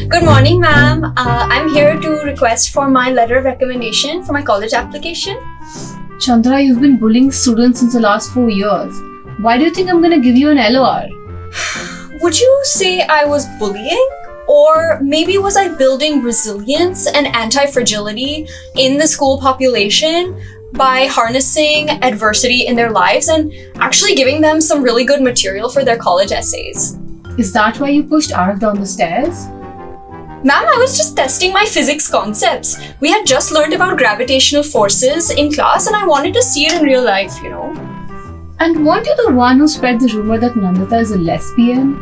Good morning, ma'am. I'm here to request for my letter of recommendation for my college application. Chandra, you've been bullying students since the last 4 years. Why do you think I'm gonna give you an LOR? Would you say I was bullying? Or maybe was I building resilience and anti-fragility in the school population by harnessing adversity in their lives and actually giving them some really good material for their college essays? Is that why you pushed Arav down the stairs? Ma'am, I was just testing my physics concepts. We had just learned about gravitational forces in class and I wanted to see it in real life, you know. And weren't you the one who spread the rumor that Nandita is a lesbian?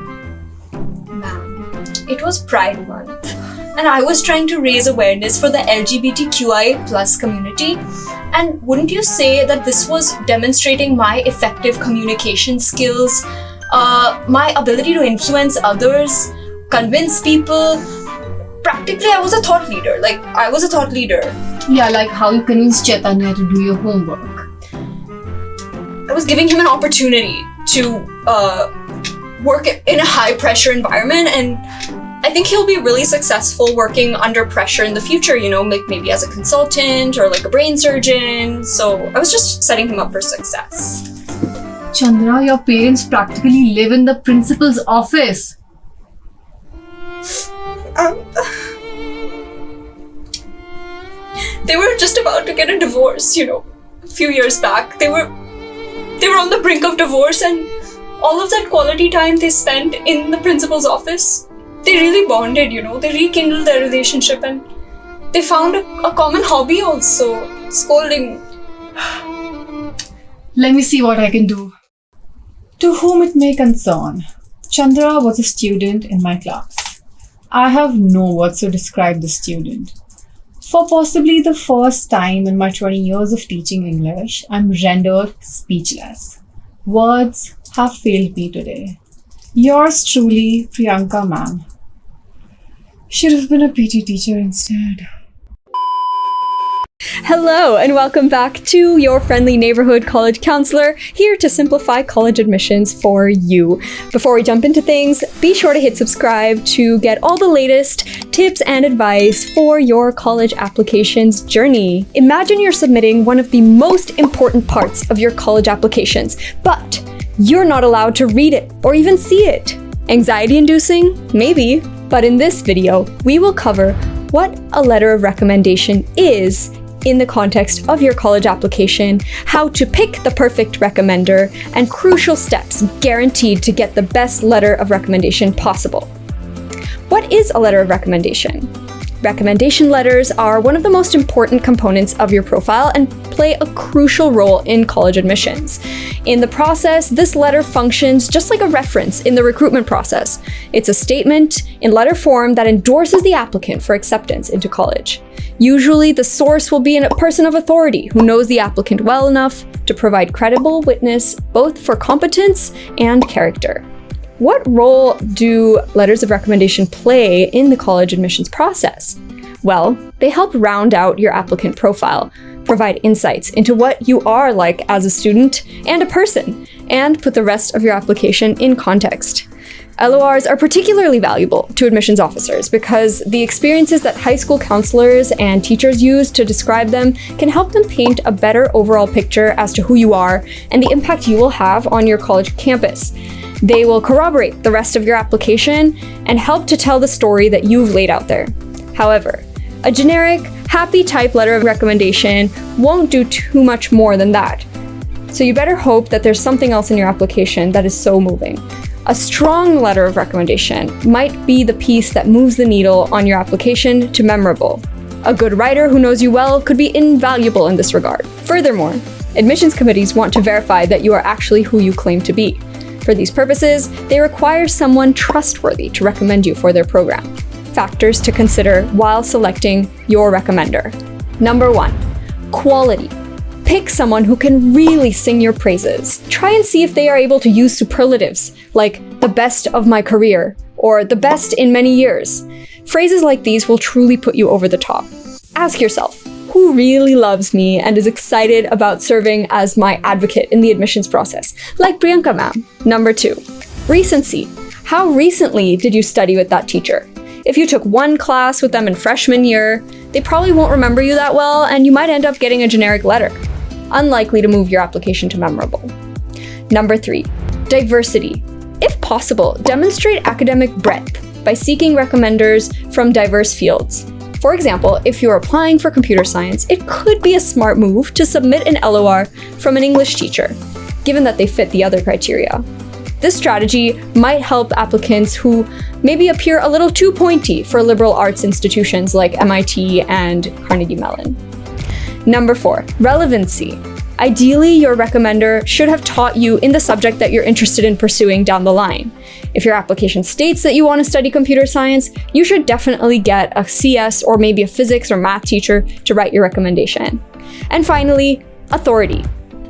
Ma'am, it was Pride Month and I was trying to raise awareness for the LGBTQIA plus community. And wouldn't you say that this was demonstrating my effective communication skills, my ability to influence others, convince people? Practically, I was a thought leader. Yeah, like how you convinced Chaitanya to do your homework. I was giving him an opportunity to work in a high-pressure environment, and I think he'll be really successful working under pressure in the future, you know, maybe as a consultant or like a brain surgeon. So I was just setting him up for success. Chandra, your parents practically live in the principal's office. They were just about to get a divorce, you know, a few years back. They were on the brink of divorce, and all of that quality time they spent in the principal's office, they really bonded, you know. They rekindled their relationship and they found a common hobby also, scolding. Let me see what I can do. To whom it may concern, Chandra was a student in my class. I have no words to describe the student. For possibly the first time in my 20 years of teaching English, I'm rendered speechless. Words have failed me today. Yours truly, Priyanka ma'am. Should have been a PT teacher instead. Hello and welcome back to your friendly neighborhood college counselor, here to simplify college admissions for you. Before we jump into things, be sure to hit subscribe to get all the latest tips and advice for your college applications journey. Imagine you're submitting one of the most important parts of your college applications, but you're not allowed to read it or even see it. Anxiety inducing? Maybe. But in this video, we will cover what a letter of recommendation is in the context of your college application, how to pick the perfect recommender, and crucial steps guaranteed to get the best letter of recommendation possible. What is a letter of recommendation? Recommendation letters are one of the most important components of your profile and play a crucial role in college admissions. In the process, this letter functions just like a reference in the recruitment process. It's a statement in letter form that endorses the applicant for acceptance into college. Usually, the source will be a person of authority who knows the applicant well enough to provide credible witness both for competence and character. What role do letters of recommendation play in the college admissions process? Well, they help round out your applicant profile, provide insights into what you are like as a student and a person, and put the rest of your application in context. LORs are particularly valuable to admissions officers because the experiences that high school counselors and teachers use to describe them can help them paint a better overall picture as to who you are and the impact you will have on your college campus. They will corroborate the rest of your application and help to tell the story that you've laid out there. However, a generic, happy type letter of recommendation won't do too much more than that. So you better hope that there's something else in your application that is so moving. A strong letter of recommendation might be the piece that moves the needle on your application to memorable. A good writer who knows you well could be invaluable in this regard. Furthermore, admissions committees want to verify that you are actually who you claim to be. For these purposes, they require someone trustworthy to recommend you for their program. Factors to consider while selecting your recommender. Number 1, quality. Pick someone who can really sing your praises. Try and see if they are able to use superlatives like the best of my career or the best in many years. Phrases like these will truly put you over the top. Ask yourself, who really loves me and is excited about serving as my advocate in the admissions process, like Priyanka ma'am. Number 2, recency. How recently did you study with that teacher? If you took one class with them in freshman year, they probably won't remember you that well, and you might end up getting a generic letter. Unlikely to move your application to memorable. Number 3, diversity. If possible, demonstrate academic breadth by seeking recommenders from diverse fields. For example, if you're applying for computer science, it could be a smart move to submit an LOR from an English teacher, given that they fit the other criteria. This strategy might help applicants who maybe appear a little too pointy for liberal arts institutions like MIT and Carnegie Mellon. Number 4, relevancy. Ideally, your recommender should have taught you in the subject that you're interested in pursuing down the line. If your application states that you want to study computer science, you should definitely get a CS or maybe a physics or math teacher to write your recommendation. And finally, authority.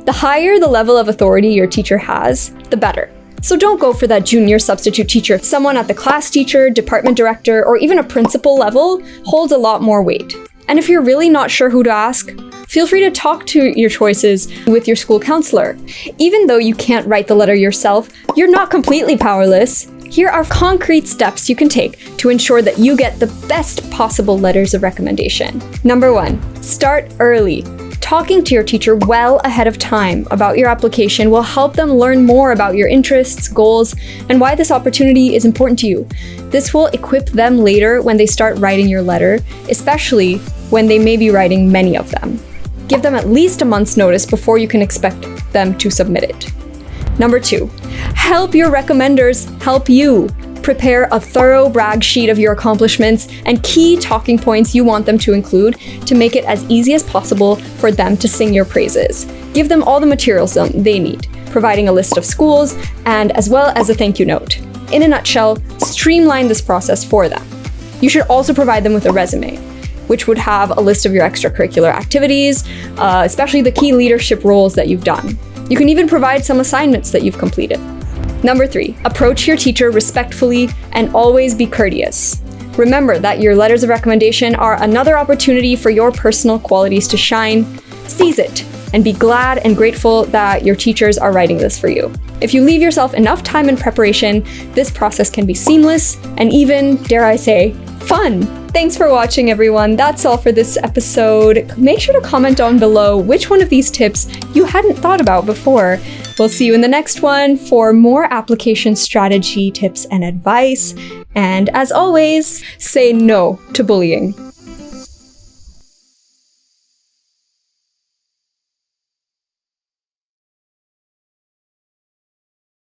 The higher the level of authority your teacher has, the better. So don't go for that junior substitute teacher. Someone at the class teacher, department director, or even a principal level holds a lot more weight. And if you're really not sure who to ask, feel free to talk to your choices with your school counselor. Even though you can't write the letter yourself, you're not completely powerless. Here are concrete steps you can take to ensure that you get the best possible letters of recommendation. Number 1, start early. Talking to your teacher well ahead of time about your application will help them learn more about your interests, goals, and why this opportunity is important to you. This will equip them later when they start writing your letter, especially when they may be writing many of them. Give them at least a month's notice before you can expect them to submit it. Number 2, help your recommenders help you. Prepare a thorough brag sheet of your accomplishments and key talking points you want them to include to make it as easy as possible for them to sing your praises. Give them all the materials they need, providing a list of schools and as well as a thank you note. In a nutshell, streamline this process for them. You should also provide them with a resume, which would have a list of your extracurricular activities, especially the key leadership roles that you've done. You can even provide some assignments that you've completed. Number 3, approach your teacher respectfully and always be courteous. Remember that your letters of recommendation are another opportunity for your personal qualities to shine. Seize it and be glad and grateful that your teachers are writing this for you. If you leave yourself enough time in preparation, this process can be seamless and even, dare I say, fun. Thanks for watching, everyone. That's all for this episode. Make sure to comment down below which one of these tips you hadn't thought about before. We'll see you in the next one for more application strategy tips and advice. And as always, say no to bullying.